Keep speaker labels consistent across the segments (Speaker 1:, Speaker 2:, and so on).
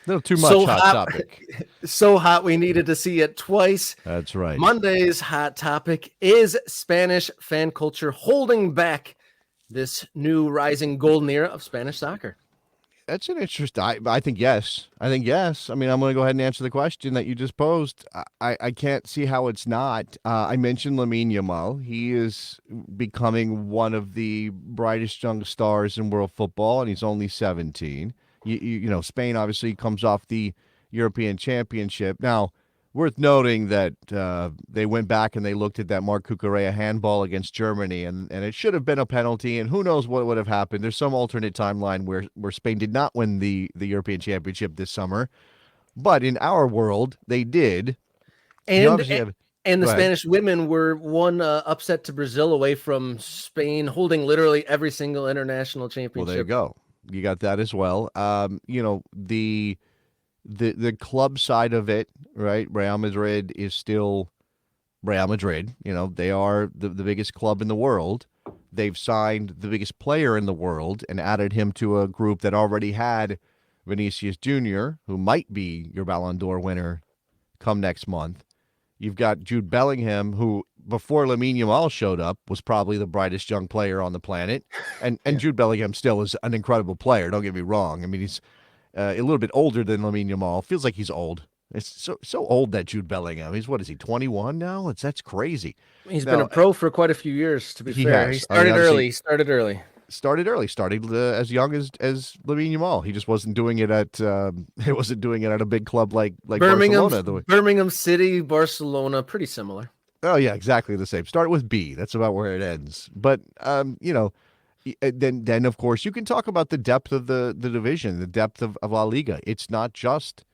Speaker 1: little too much
Speaker 2: So
Speaker 1: hot
Speaker 2: hot,
Speaker 1: topic.
Speaker 2: so hot we needed to see it twice.
Speaker 1: That's right.
Speaker 2: Monday's hot topic is Spanish fan culture holding back this new rising golden era of Spanish soccer.
Speaker 1: That's an interesting. I think yes. I think yes. I mean, I'm going to go ahead and answer the question that you just posed. I can't see how it's not. I mentioned Lamine Yamal. He is becoming one of the brightest young stars in world football, and he's only 17. Spain obviously comes off the European Championship. Now, worth noting that they went back and they looked at that Marc Cucurella handball against Germany, and it should have been a penalty, and who knows what would have happened. There's some alternate timeline where Spain did not win the European Championship this summer, but in our world, they did. You
Speaker 2: And
Speaker 1: obviously have.
Speaker 2: and the
Speaker 1: Go ahead.
Speaker 2: Spanish women were one upset to Brazil away from Spain holding literally every single international
Speaker 1: Well, there you
Speaker 2: championship.
Speaker 1: go. You got that as well. The club side of it, right? Real Madrid is still Real Madrid. They are the biggest club in the world. They've signed the biggest player in the world and added him to a group that already had Vinicius Jr., who might be your Ballon d'Or winner come next month. You've got Jude Bellingham, who before Lamine Yamal showed up was probably the brightest young player on the planet, and
Speaker 2: Yeah.
Speaker 1: Jude Bellingham still is an incredible player. Don't get me wrong. I mean, he's a little bit older than Lamine Yamal. Feels like he's old. It's so old that Jude Bellingham. He's what is he? 21 now? That's crazy.
Speaker 2: He's been a
Speaker 1: Now
Speaker 2: pro for quite a few years, to be
Speaker 1: he
Speaker 2: fair. He
Speaker 1: has. I mean,
Speaker 2: started
Speaker 1: obviously
Speaker 2: early. He started early.
Speaker 1: started early. Started as young as Lamine Yamal. He just wasn't doing it at he wasn't doing it at a big club like
Speaker 2: Birmingham,
Speaker 1: Barcelona. The way,
Speaker 2: Birmingham City, Barcelona, pretty similar.
Speaker 1: oh yeah, exactly the same. Start with B. That's about where it ends. But then of course you can talk about the depth of the division, the depth of La Liga. It's not just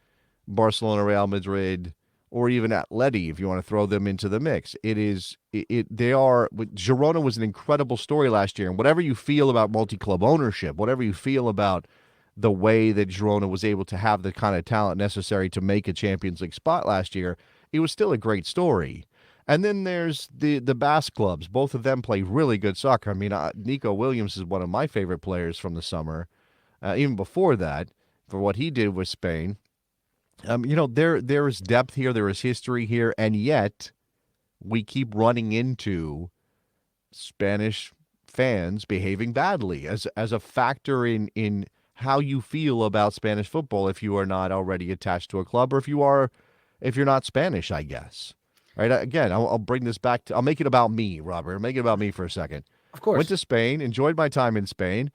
Speaker 1: Barcelona, Real Madrid, or even Atleti, if you want to throw them into the mix. They are. Girona was an incredible story last year, and whatever you feel about multi-club ownership, whatever you feel about the way that Girona was able to have the kind of talent necessary to make a Champions League spot last year, it was still a great story. And then there's the Basque clubs. Both of them play really good soccer. I mean, Nico Williams is one of my favorite players from the summer. Even before that, for what he did with Spain. There is depth here, there is history here, and yet we keep running into Spanish fans behaving badly as a factor in how you feel about Spanish football if you are not already attached to a club or if you're not Spanish, I guess. Right? Again, I'll bring this back I'll make it about me, Robert. I'll make it about me for a second.
Speaker 2: Of
Speaker 1: Went
Speaker 2: course.
Speaker 1: to Spain, enjoyed my time in Spain.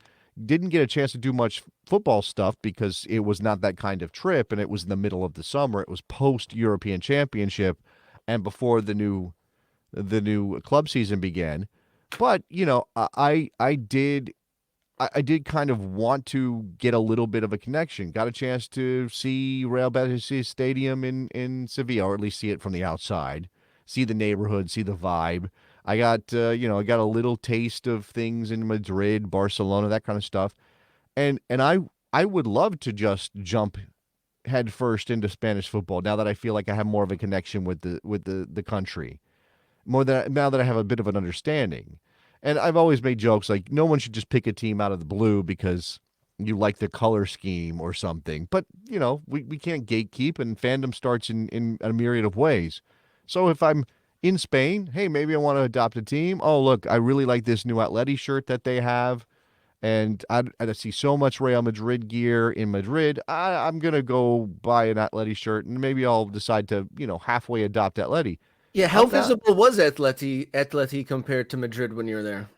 Speaker 1: Didn't get a chance to do much football stuff because it was not that kind of trip, and it was in the middle of the summer. It was post European Championship, and before the new club season began. But I did kind of want to get a little bit of a connection. Got a chance to see Real Betis Stadium in Sevilla, or at least see it from the outside, see the neighborhood, see the vibe. I got I got a little taste of things in Madrid, Barcelona, that kind of stuff, and I would love to just jump head first into Spanish football now that I feel like I have more of a connection with the country, more than now that I have a bit of an understanding. And I've always made jokes like no one should just pick a team out of the blue because you like the color scheme or something. But, we can't gatekeep, and fandom starts in a myriad of ways. So if I'm in Spain, hey, maybe I want to adopt a team. Oh, look, I really like this new Atleti shirt that they have. And I see so much Real Madrid gear in Madrid. I'm going to go buy an Atleti shirt, and maybe I'll decide to, halfway adopt Atleti.
Speaker 2: Yeah, how
Speaker 1: I'm not.
Speaker 2: visible was Atleti compared to Madrid when you were there?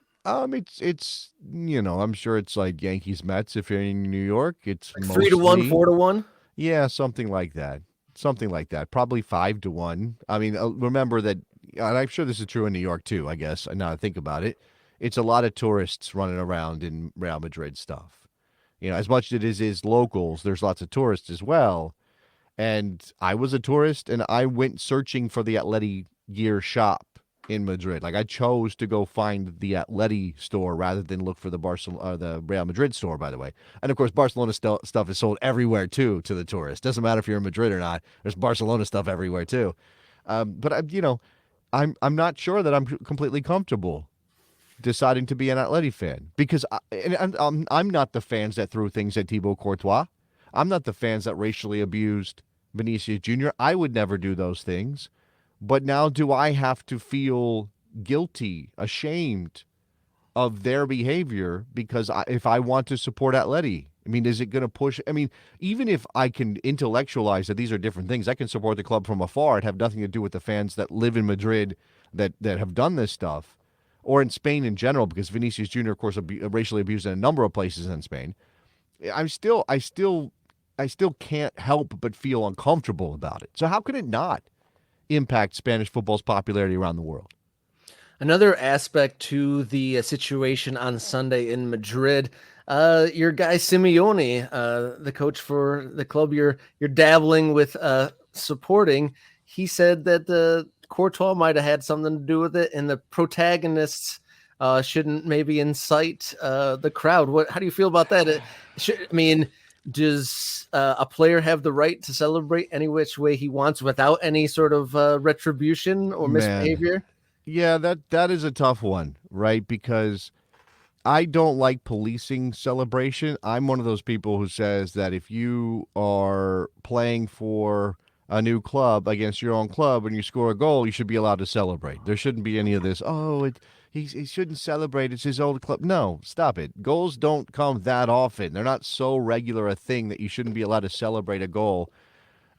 Speaker 1: It's I'm sure it's like Yankees Mets if you're in New York. It's
Speaker 2: Like 3-1,
Speaker 1: mostly
Speaker 2: 4-1?
Speaker 1: yeah, something like that. Something like that. Probably 5-1. I mean, remember that, and I'm sure this is true in New York too. I guess now I think about it, it's a lot of tourists running around in Real Madrid stuff. As much as it is locals, there's lots of tourists as well. And I was a tourist, and I went searching for the Atleti gear shop in Madrid. Like I chose to go find the Atleti store rather than look for the Real Madrid store. By the way, and of course, Barcelona stuff is sold everywhere too to the tourists. Doesn't matter if you're in Madrid or not. There's Barcelona stuff everywhere too. But I'm not sure that I'm completely comfortable deciding to be an Atleti fan because I'm not the fans that threw things at Thibaut Courtois. I'm not the fans that racially abused Vinicius Jr. I would never do those things. But now do I have to feel guilty, ashamed of their behavior because if I want to support Atleti? I mean, is it going to push? I mean, even if I can intellectualize that these are different things, I can support the club from afar. It have nothing to do with the fans that live in Madrid that have done this stuff, or in Spain in general, because Vinicius Jr., of course, racially abused in a number of places in Spain. I still can't help but feel uncomfortable about it. So how could it not impact Spanish football's popularity around the world?
Speaker 2: Another aspect to the situation on Sunday in Madrid, your guy Simeone, the coach for the club you're dabbling with supporting, he said that Courtois might have had something to do with it, and the protagonists shouldn't maybe incite the crowd. How do you feel about that? Does a player have the right to celebrate any which way he wants without any sort of retribution or
Speaker 1: Man,
Speaker 2: misbehavior?
Speaker 1: yeah, that is a tough one, right? Because I don't like policing celebration. I'm one of those people who says that if you are playing for a new club against your own club and you score a goal, you should be allowed to celebrate. There shouldn't be any of this. He shouldn't celebrate. It's his old club. No, stop it. Goals don't come that often. They're not so regular a thing that you shouldn't be allowed to celebrate a goal,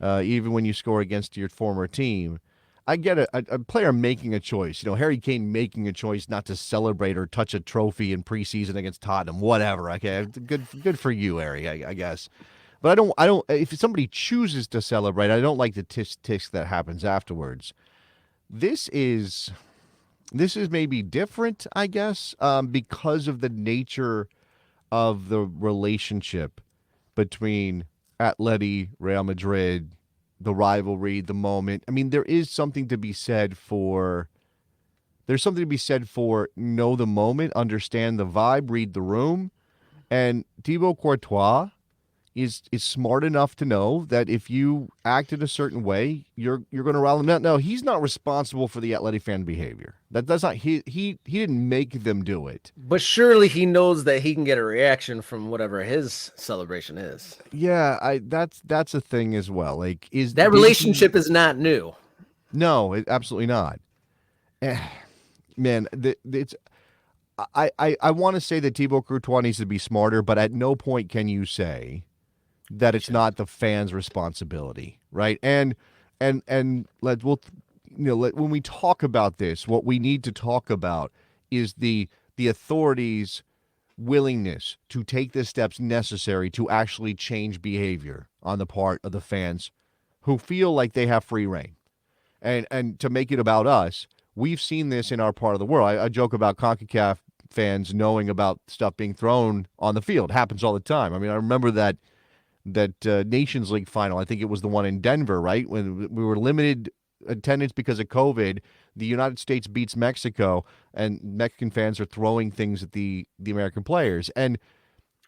Speaker 1: even when you score against your former team. I get a player making a choice. Harry Kane making a choice not to celebrate or touch a trophy in preseason against Tottenham. Whatever. Okay, good for you, Harry. I guess. But I don't. If somebody chooses to celebrate, I don't like the tisk that happens afterwards. This is this is maybe different, I guess, because of the nature of the relationship between Atleti, Real Madrid, the rivalry, the moment. I mean, there's something to be said for know the moment, understand the vibe, read the room. And Thibaut Courtois is smart enough to know that if you act in a certain way, you're going to rile them. No, he's not responsible for the Atleti fan behavior. That's not he didn't make them do it.
Speaker 2: But surely he knows that he can get a reaction from whatever his celebration is.
Speaker 1: Yeah, I that's a thing as well. Like,
Speaker 2: That
Speaker 1: did he?
Speaker 2: relationship is not new.
Speaker 1: No, absolutely not. Eh, Man, it's I want to say that Thibaut Courtois needs to be smarter, but at no point can you say that it's not the fans' responsibility, right? And when we talk about this, what we need to talk about is the authorities' willingness to take the steps necessary to actually change behavior on the part of the fans who feel like they have free reign. And to make it about us, we've seen this in our part of the world. I joke about CONCACAF fans knowing about stuff being thrown on the field. It happens all the time. I mean, I remember that Nations League final. I think it was the one in Denver, right? When we were limited attendance because of COVID. The United States beats Mexico, and Mexican fans are throwing things at the American players. And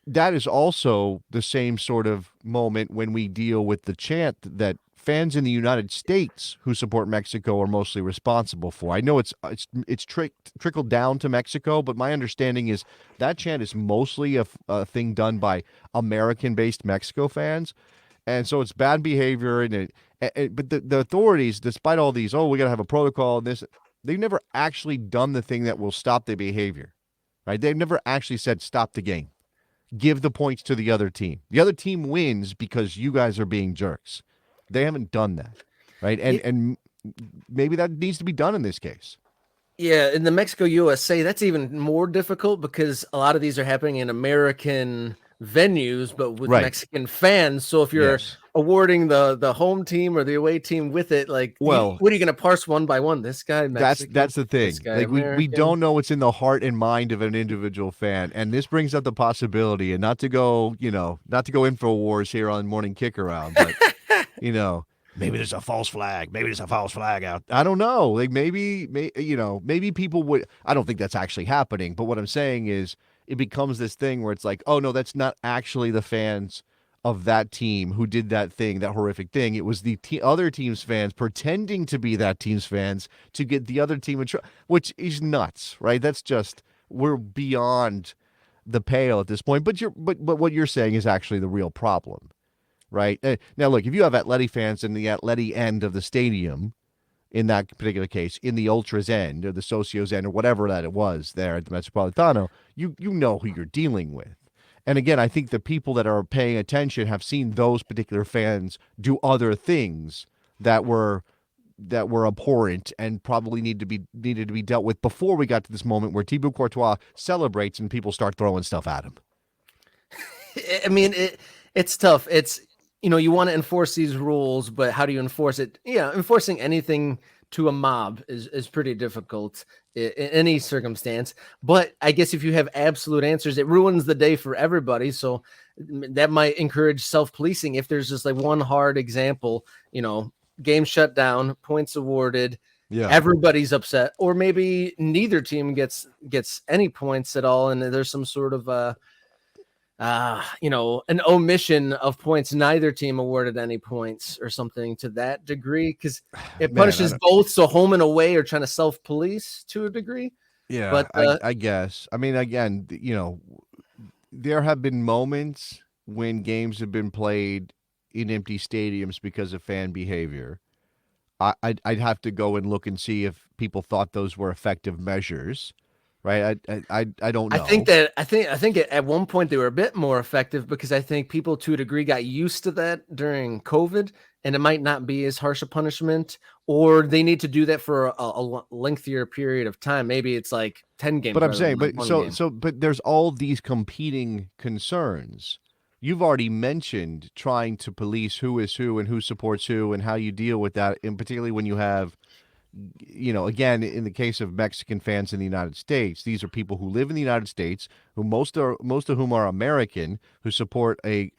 Speaker 1: that is also the same sort of moment when we deal with the chant that fans in the United States who support Mexico are mostly responsible for. I know it's trickled down to Mexico, but my understanding is that chant is mostly a thing done by American-based Mexico fans, and so it's bad behavior. But the authorities, despite all these, we got to have a protocol and this, they've never actually done the thing that will stop the behavior, right? They've never actually said stop the game, give the points to the other team. The other team wins because you guys are being jerks. They haven't done that, right? And maybe that needs to be done in this case.
Speaker 2: Yeah, in the Mexico USA, that's even more difficult because a lot of these are happening in American venues, but with
Speaker 1: Right.
Speaker 2: Mexican fans. So if you're
Speaker 1: Yes.
Speaker 2: awarding the home team or the away team with it, like,
Speaker 1: Well,
Speaker 2: what are you going to parse one by one? This guy Mexican,
Speaker 1: that's the
Speaker 2: this
Speaker 1: thing.
Speaker 2: guy
Speaker 1: Like we
Speaker 2: American.
Speaker 1: don't know what's in the heart and mind of an individual fan, and this brings up the possibility, and not to go, not to go InfoWars here on Morning Kick Around, but you know, maybe there's a false flag. Maybe there's a false flag out. I don't know. Like maybe people would. I don't think that's actually happening. But what I'm saying is, it becomes this thing where it's like, oh no, that's not actually the fans of that team who did that thing, that horrific thing. It was the other team's fans pretending to be that team's fans to get the other team in trouble, which is nuts, right? That's just we're beyond the pale at this point. But what you're saying is actually the real problem. right? Now, look, if you have Atleti fans in the Atleti end of the stadium, in that particular case, in the Ultras end or the Socios end or whatever that it was there at the Metropolitano, you know who you're dealing with. And again, I think the people that are paying attention have seen those particular fans do other things that were abhorrent and probably needed to be dealt with before we got to this moment where Thibaut Courtois celebrates and people start throwing stuff at him.
Speaker 2: I mean, it's tough. It's, you want to enforce these rules, but how do you enforce it? Yeah, enforcing anything to a mob is pretty difficult in any circumstance. But I guess if you have absolute answers, it ruins the day for everybody. So that might encourage self-policing. If there's just like one hard example, game shut down, points awarded,
Speaker 1: Yeah.
Speaker 2: everybody's upset, or maybe neither team gets any points at all, and there's some sort of an omission of points. Neither team awarded any points or something to that degree, because it
Speaker 1: Man,
Speaker 2: punishes both. So home and away are trying to self-police to a degree.
Speaker 1: yeah,
Speaker 2: But
Speaker 1: I guess. I mean, again, there have been moments when games have been played in empty stadiums because of fan behavior. I'd have to go and look and see if people thought those were effective measures, right? I don't
Speaker 2: I think
Speaker 1: know.
Speaker 2: that I think at one point they were a bit more effective, because I think people to a degree got used to that during COVID, and it might not be as harsh a punishment, or they need to do that for a lengthier period of time. Maybe it's like 10 games
Speaker 1: But I'm
Speaker 2: rather than
Speaker 1: saying,
Speaker 2: like
Speaker 1: but
Speaker 2: one game.
Speaker 1: but there's all these competing concerns. You've already mentioned trying to police who is who and who supports who and how you deal with that, and particularly when you have, again, in the case of Mexican fans in the United States, these are people who live in the United States, who most of whom are American, who support a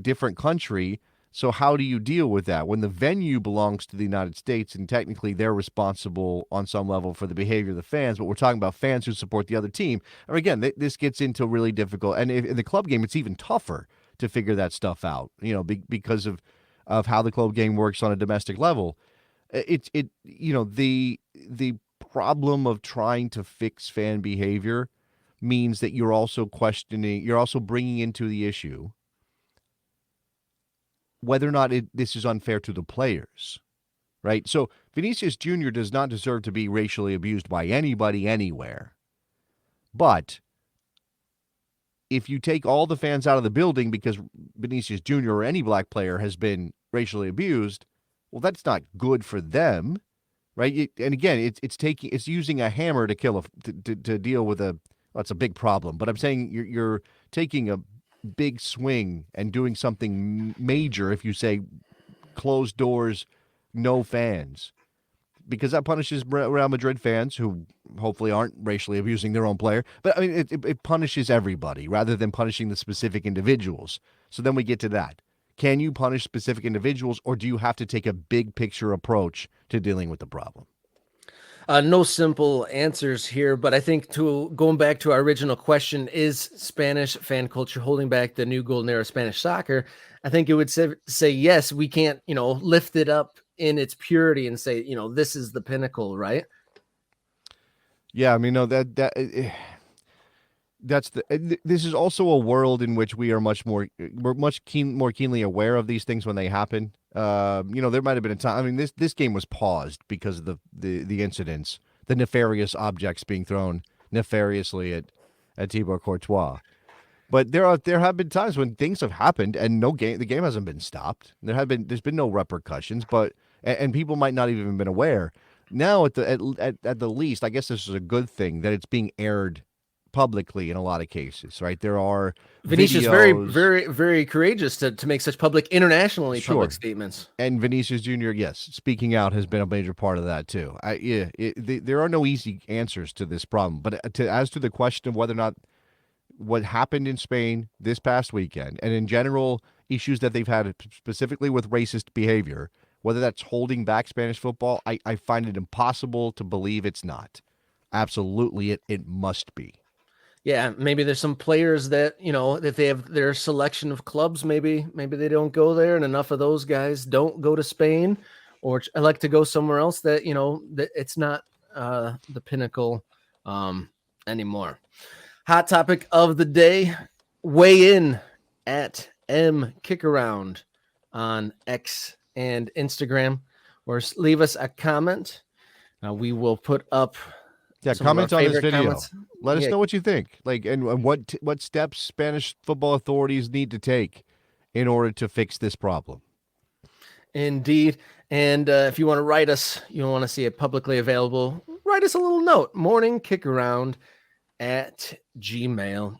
Speaker 1: different country. So how do you deal with that when the venue belongs to the United States and technically they're responsible on some level for the behavior of the fans? But we're talking about fans who support the other team. And again, this gets into really difficult. And in the club game, it's even tougher to figure that stuff out. Because of how the club game works on a domestic level. The problem of trying to fix fan behavior means that you're also bringing into the issue whether or not this is unfair to the players, right? So Vinicius Jr. does not deserve to be racially abused by anybody anywhere. But if you take all the fans out of the building because Vinicius Jr. or any black player has been racially abused, well, that's not good for them, right? And again, it's using a hammer to kill to deal with a. Well, it's a big problem, but I'm saying you're taking a big swing and doing something major if you say closed doors, no fans, because that punishes Real Madrid fans who hopefully aren't racially abusing their own player. But I mean, it punishes everybody rather than punishing the specific individuals. So then we get to that. Can you punish specific individuals, or do you have to take a big picture approach to dealing with the problem?
Speaker 2: No simple answers here, but I think going back to our original question, is Spanish fan culture holding back the new golden era of Spanish soccer? I think it would say yes. We can't, lift it up in its purity and say, this is the pinnacle, right?
Speaker 1: Yeah, I mean, no, this is also a world in which we're more keenly aware of these things when they happen. There might have been a time. I mean, this game was paused because of the incidents, the nefarious objects being thrown nefariously at Thibaut Courtois. But there have been times when things have happened and the game hasn't been stopped. There's been no repercussions, but and people might not even been aware. Now at the least, I guess this is a good thing that it's being aired publicly in a lot of cases, right? There are
Speaker 2: Vinicius very,
Speaker 1: videos.
Speaker 2: very, very courageous to make such internationally public
Speaker 1: Sure.
Speaker 2: statements.
Speaker 1: And Vinicius Jr., yes, speaking out has been a major part of that too. There are no easy answers to this problem, but as to the question of whether or not what happened in Spain this past weekend, and in general issues that they've had specifically with racist behavior, whether that's holding back Spanish football, I find it impossible to believe it's not. Absolutely, it must be.
Speaker 2: Yeah, maybe there's some players that, if they have their selection of clubs, maybe they don't go there, and enough of those guys don't go to Spain, or I like to go somewhere else that, that it's not the pinnacle anymore. Hot topic of the day, weigh in at M Kick Around. on X and Instagram, or leave us a comment. We will put up some of our
Speaker 1: comment on this
Speaker 2: favorite
Speaker 1: video.
Speaker 2: comments.
Speaker 1: Let us know what you think. Like, and what steps Spanish football authorities need to take in order to fix this problem.
Speaker 2: Indeed. And if you want to write us, you want to see it publicly available, write us a little note, morningkickaround@gmail.com.